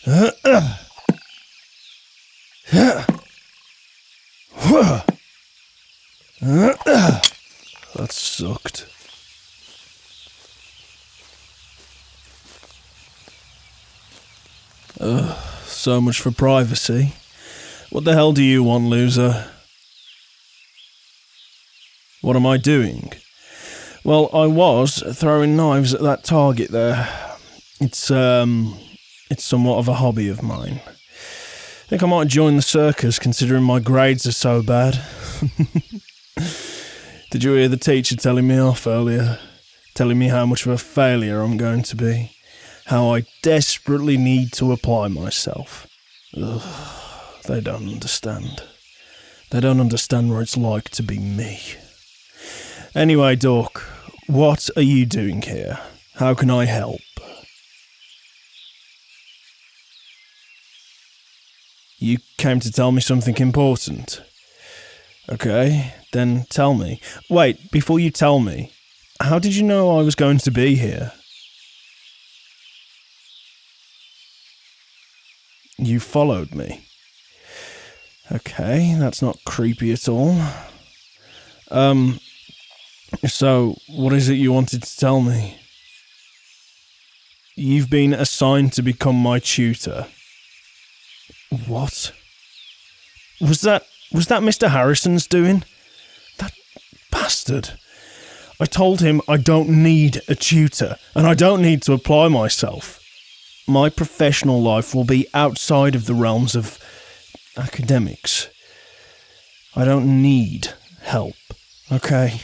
That sucked. So much for privacy. What the hell do you want, loser? What am I doing? Well, I was throwing knives at that target there. It's somewhat of a hobby of mine. I think I might join the circus considering my grades are so bad. Did you hear the teacher telling me off earlier? Telling me how much of a failure I'm going to be. How I desperately need to apply myself. Ugh, they don't understand. They don't understand what it's like to be me. Anyway, Doc, what are you doing here? How can I help? You came to tell me something important. Okay, then tell me. Wait, before you tell me, how did you know I was going to be here? You followed me. Okay, that's not creepy at all. So, what is it you wanted to tell me? You've been assigned to become my tutor. What? Was that Mr. Harrison's doing? That bastard. I told him I don't need a tutor, and I don't need to apply myself. My professional life will be outside of the realms of academics. I don't need help, okay?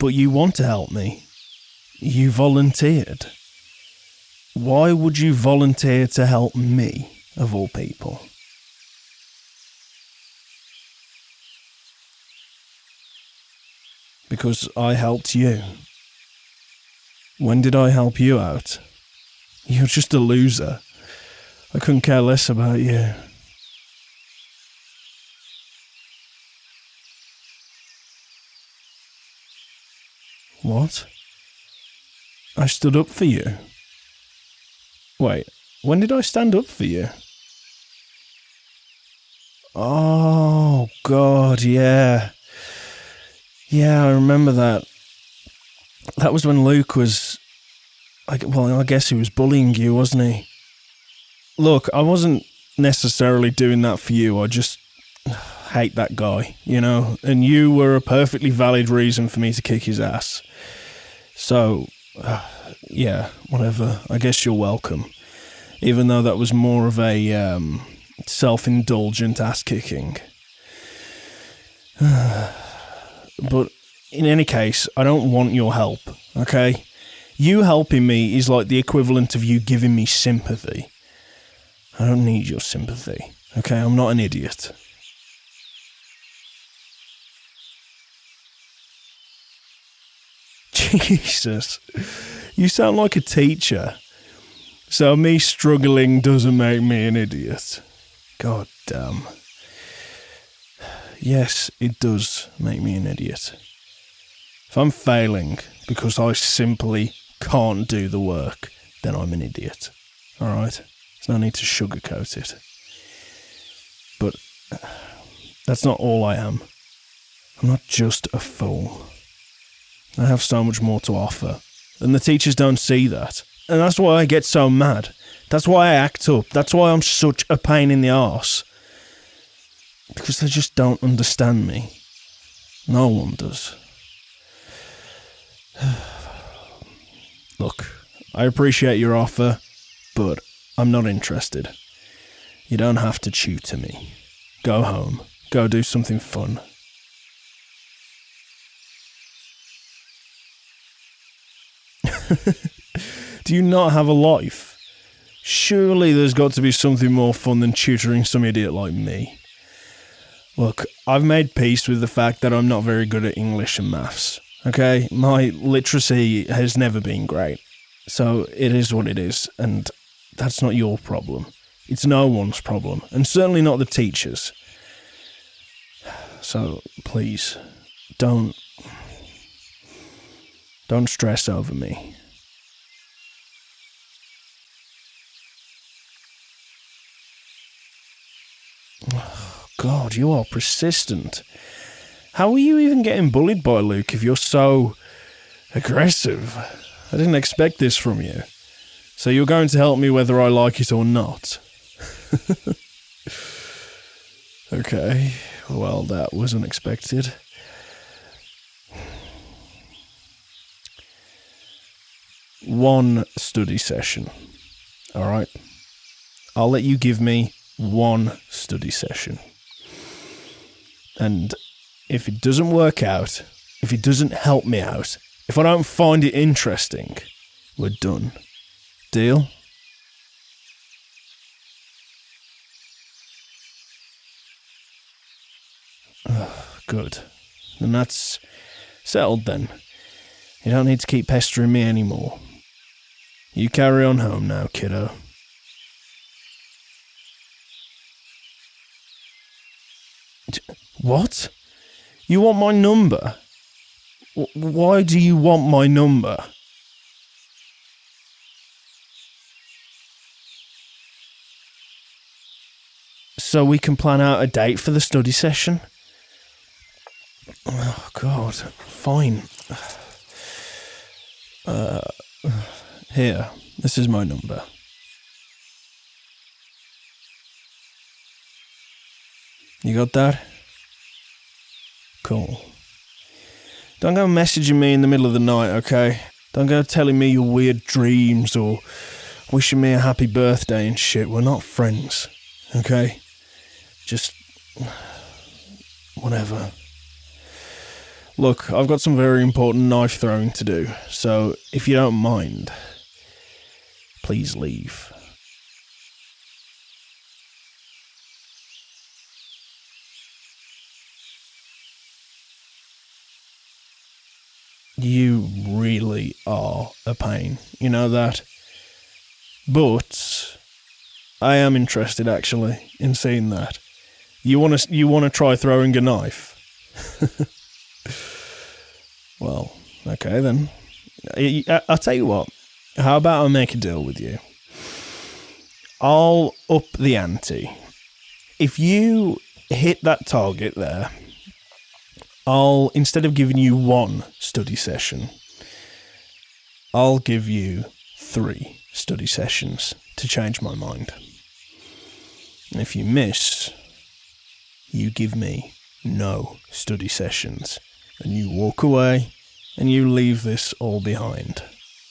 But you want to help me. You volunteered. Why would you volunteer to help me, of all people? Because I helped you. When did I help you out? You're just a loser. I couldn't care less about you. What? I stood up for you. Wait, when did I stand up for you? Oh, God, yeah. Yeah, I remember that. That was when Luke was... I guess he was bullying you, wasn't he? Look, I wasn't necessarily doing that for you. I just hate that guy, you know? And you were a perfectly valid reason for me to kick his ass. So, yeah, whatever. I guess you're welcome. Even though that was more of a self-indulgent ass-kicking. But in any case, I don't want your help, okay? You helping me is like the equivalent of you giving me sympathy. I don't need your sympathy, okay? I'm not an idiot. Jesus, you sound like a teacher. So me struggling doesn't make me an idiot. God damn. Yes, it does make me an idiot. If I'm failing because I simply can't do the work, then I'm an idiot. Alright? There's no need to sugarcoat it. But that's not all I am. I'm not just a fool. I have so much more to offer. And the teachers don't see that. And that's why I get so mad. That's why I act up. That's why I'm such a pain in the arse. Because they just don't understand me. No one does. Look, I appreciate your offer, but I'm not interested. You don't have to tutor me. Go home. Go do something fun. Do you not have a life? Surely there's got to be something more fun than tutoring some idiot like me. Look, I've made peace with the fact that I'm not very good at English and maths, okay? My literacy has never been great. So it is what it is, and that's not your problem. It's no one's problem, and certainly not the teachers. So, please, don't Don't stress over me. Oh, God, you are persistent. How are you even getting bullied by Luke if you're so aggressive? I didn't expect this from you. So you're going to help me whether I like it or not? Okay, well, that was unexpected. One study session. Alright? I'll let you give me one study session. And if it doesn't work out, if it doesn't help me out, if I don't find it interesting, we're done. Deal? Good. Then that's settled then. You don't need to keep pestering me anymore. You carry on home now, kiddo. What? You want my number? Why do you want my number? So we can plan out a date for the study session? Oh, God. Fine. Here. This is my number. You got that? Cool. Don't go messaging me in the middle of the night, okay? Don't go telling me your weird dreams or wishing me a happy birthday and shit. We're not friends, okay? Just... whatever. Look, I've got some very important knife throwing to do, so if you don't mind, please leave. You really are a pain, you know that? But I am interested, actually, in seeing that. You wanna try throwing a knife? Well, okay then. I'll tell you what. How about I make a deal with you? I'll up the ante. If you hit that target there, I'll, instead of giving you one study session, I'll give you 3 study sessions to change my mind. And if you miss, you give me no study sessions. And you walk away, and you leave this all behind.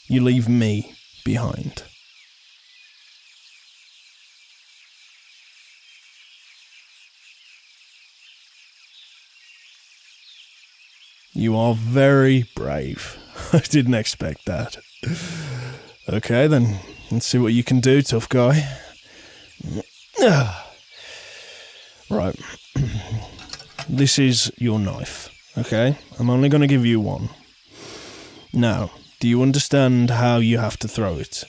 You leave me behind. You are very brave. I didn't expect that. Okay then, let's see what you can do, tough guy. Right. This is your knife. Okay, I'm only going to give you one. Now, do you understand how you have to throw it?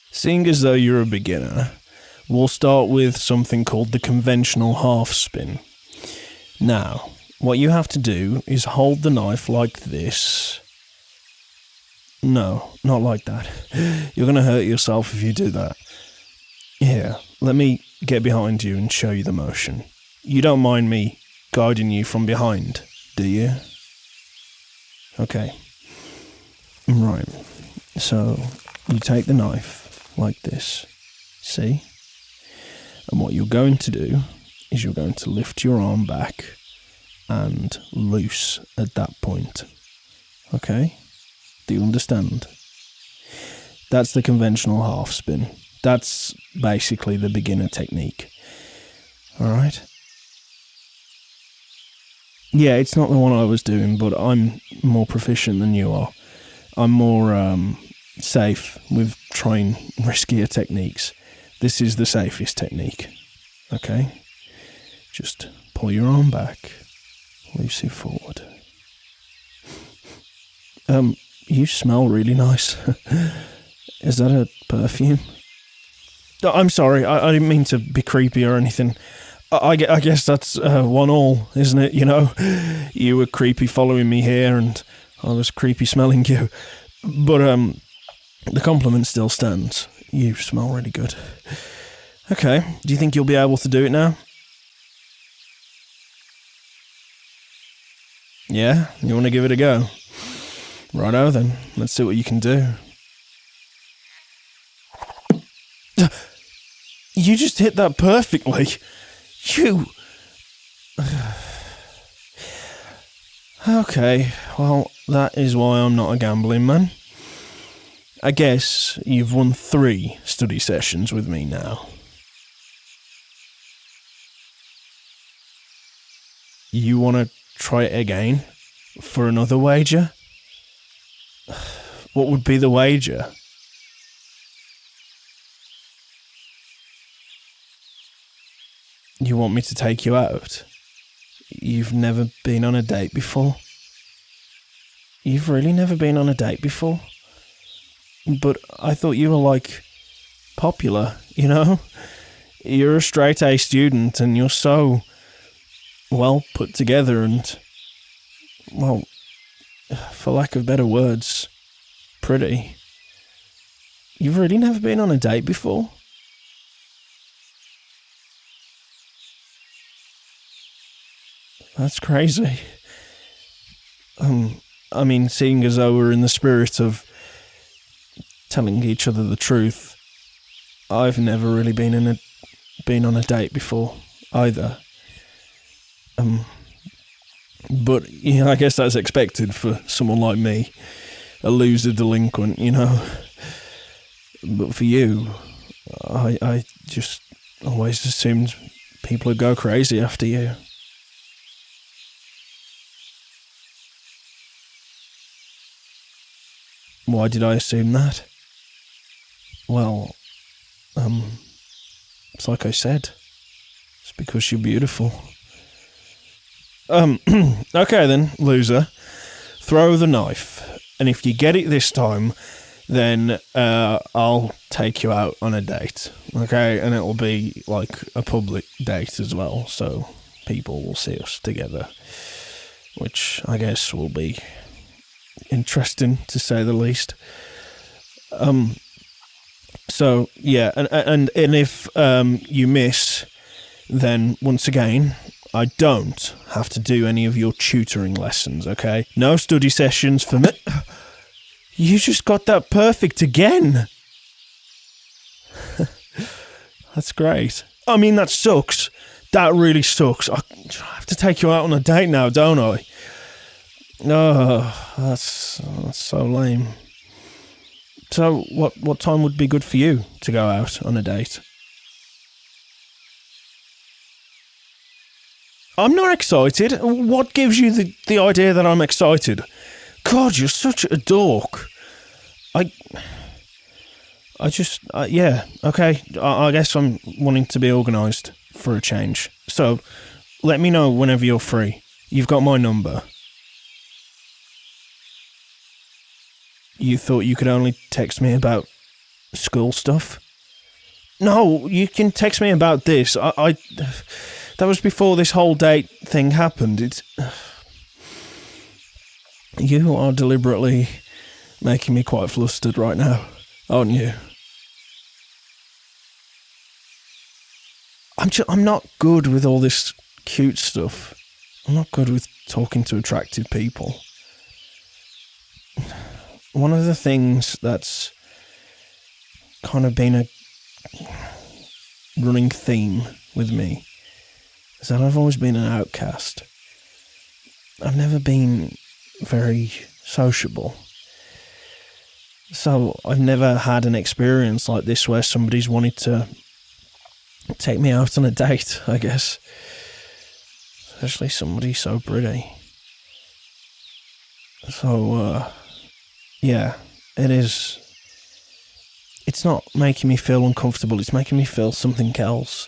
Seeing as though you're a beginner, we'll start with something called the conventional half spin. Now, what you have to do is hold the knife like this. No, not like that. You're going to hurt yourself if you do that. Here, let me get behind you and show you the motion. You don't mind me guiding you from behind, do you? Okay. Right. So, you take the knife like this. See? And what you're going to do is you're going to lift your arm back and loose at that point. Okay? Do you understand? That's the conventional half spin. That's basically the beginner technique. Alright? Yeah, it's not the one I was doing, but I'm more proficient than you are. I'm more safe with trying riskier techniques. This is the safest technique. Okay? Just pull your arm back. Loose it forward. You smell really nice. Is that a perfume? I'm sorry, I didn't mean to be creepy or anything. I guess that's 1-1, isn't it? You know, you were creepy following me here, and I was creepy smelling you. But the compliment still stands. You smell really good. Okay, do you think you'll be able to do it now? Yeah, you want to give it a go? Righto then, let's see what you can do. You just hit that perfectly. You... Okay, well, that is why I'm not a gambling man. I guess you've won 3 study sessions with me now. You want to try it again? For another wager? What would be the wager? You want me to take you out? You've never been on a date before? You've really never been on a date before? But I thought you were, like, popular, you know? You're a straight A student and you're so, well, put together and, well, for lack of better words, pretty. You've really never been on a date before? That's crazy. I mean, seeing as though we're in the spirit of telling each other the truth, I've never really been on a date before either. But I guess that's expected for someone like me, a loser delinquent, you know. But for you, I just always assumed people would go crazy after you. Why did I assume that? Well, it's like I said. It's because you're beautiful. Okay then, loser. Throw the knife. And if you get it this time, then I'll take you out on a date. Okay? And it'll be like a public date as well, so people will see us together. Which I guess will be interesting, to say the least. So yeah, and if you miss, then once again, I don't have to do any of your tutoring lessons, okay? No study sessions for me. You just got that perfect again. That's great. I mean, that sucks. That really sucks. I have to take you out on a date now, don't I? Oh, that's so lame. So, what time would be good for you to go out on a date? I'm not excited. What gives you the idea that I'm excited? God, you're such a dork. Yeah, okay. I guess I'm wanting to be organised for a change. So, let me know whenever you're free. You've got my number. You thought you could only text me about school stuff? No, you can text me about this. That was before this whole date thing happened. You are deliberately making me quite flustered right now, aren't you? I'm not good with all this cute stuff. I'm not good with talking to attractive people. One of the things that's kind of been a running theme with me is that I've always been an outcast. I've never been very sociable. So I've never had an experience like this where somebody's wanted to take me out on a date, I guess. Especially somebody so pretty. So, yeah, it is. It's not making me feel uncomfortable, it's making me feel something else.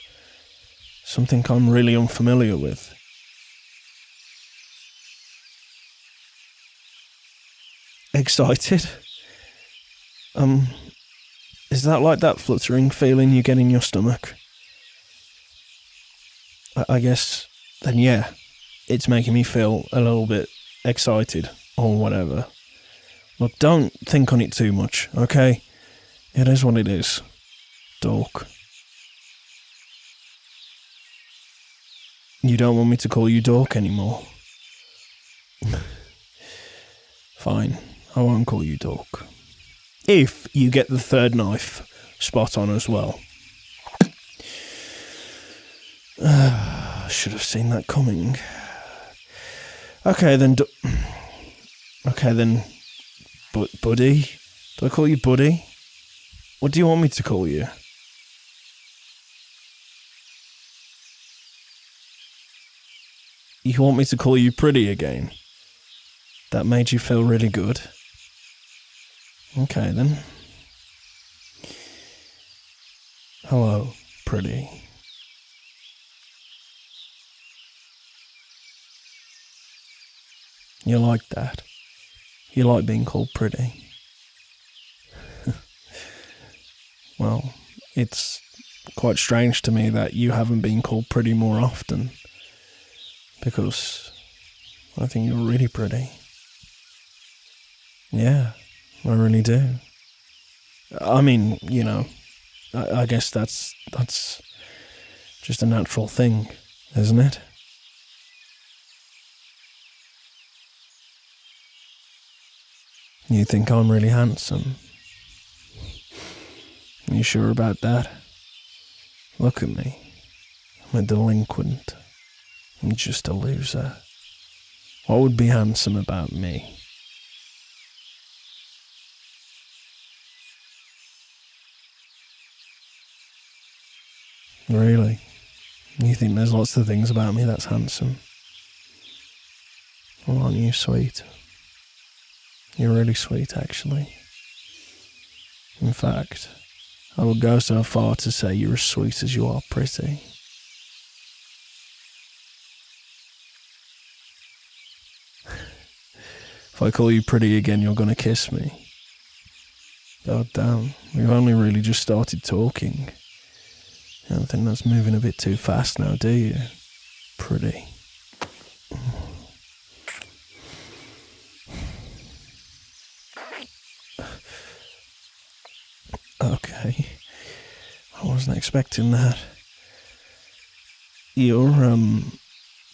Something I'm really unfamiliar with. Excited? Is that like that fluttering feeling you get in your stomach? I guess then yeah, it's making me feel a little bit excited or whatever. Look, don't think on it too much, okay? It is what it is. Dork. You don't want me to call you Dork anymore? Fine, I won't call you Dork. If you get the third knife spot on as well. I should have seen that coming. Okay then, Buddy? Do I call you Buddy? What do you want me to call you? You want me to call you Pretty again? That made you feel really good? Okay then. Hello, Pretty. You like that? You like being called Pretty? Well, it's quite strange to me that you haven't been called Pretty more often. Because I think you're really pretty. Yeah, I really do. I mean, you know, I guess that's just a natural thing, isn't it? You think I'm really handsome? You sure about that? Look at me. I'm a delinquent. I'm just a loser. What would be handsome about me? Really? You think there's lots of things about me that's handsome? Well, aren't you sweet? You're really sweet, actually. In fact, I would go so far to say you're as sweet as you are pretty. If I call you pretty again, you're gonna kiss me. God damn, we've only really just started talking. You don't think that's moving a bit too fast now, do you? Pretty. Okay. I wasn't expecting that. You're a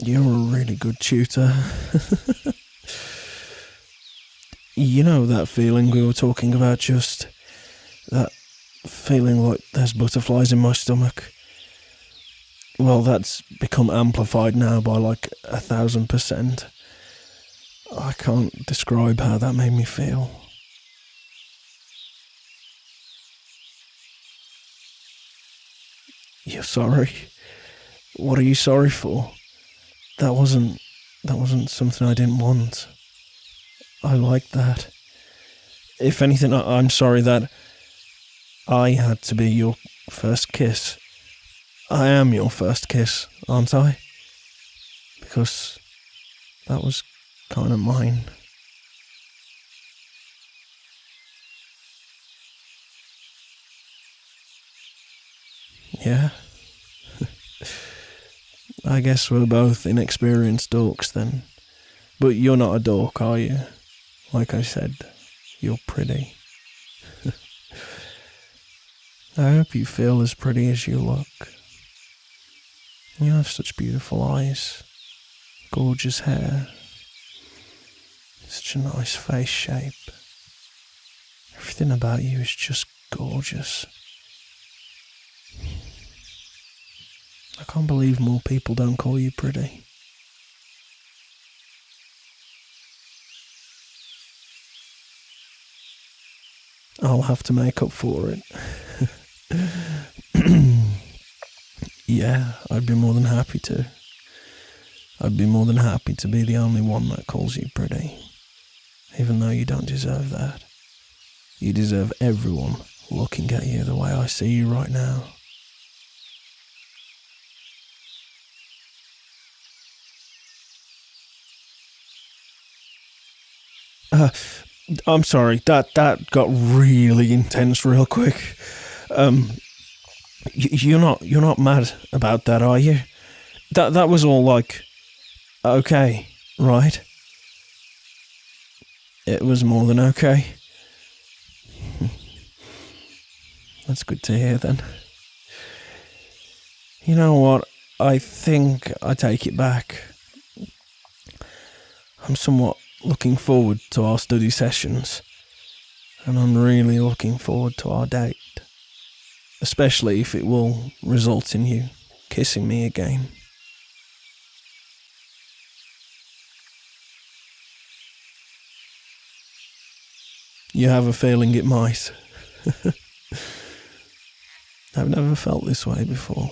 really good tutor. You know that feeling we were talking about, just that feeling like there's butterflies in my stomach? Well, that's become amplified now by like 1,000%. I can't describe how that made me feel. You're sorry? What are you sorry for? That wasn't something I didn't want. I like that. If anything, I'm sorry that I had to be your first kiss. I am your first kiss, aren't I? Because that was kind of mine. Yeah? I guess we're both inexperienced dorks then. But you're not a dork, are you? Like I said, you're pretty. I hope you feel as pretty as you look. You have such beautiful eyes, gorgeous hair, such a nice face shape. Everything about you is just gorgeous. I can't believe more people don't call you pretty. I'll have to make up for it. Yeah, I'd be more than happy to. I'd be more than happy to be the only one that calls you pretty. Even though you don't deserve that. You deserve everyone looking at you the way I see you right now. I'm sorry, that got really intense real quick. You're not mad about that, are you? That was all like, okay, right? It was more than okay. That's good to hear then. You know what? I think I take it back. I'm somewhat looking forward to our study sessions, and I'm really looking forward to our date, especially if it will result in you kissing me again. You have a feeling it might. I've never felt this way before.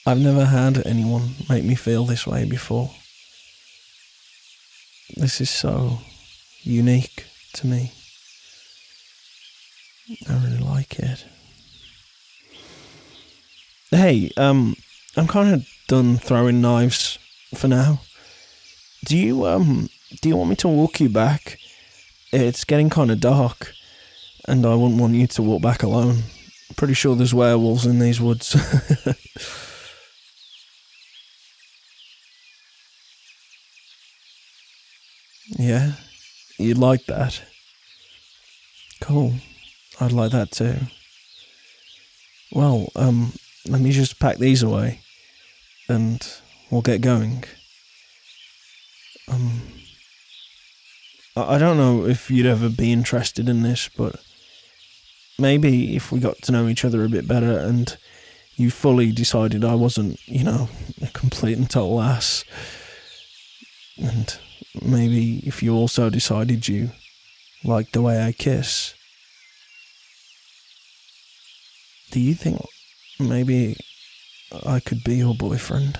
I've never had anyone make me feel this way before. This is so unique to me. I really like it. Hey, I'm kind of done throwing knives for now. Do you want me to walk you back? It's getting kind of dark, and I wouldn't want you to walk back alone. Pretty sure there's werewolves in these woods. Yeah? You'd like that? Cool. I'd like that too. Well, let me just pack these away, and we'll get going. I don't know if you'd ever be interested in this, but maybe if we got to know each other a bit better and you fully decided I wasn't, a complete and total ass, and maybe if you also decided you liked the way I kiss, do you think maybe I could be your boyfriend?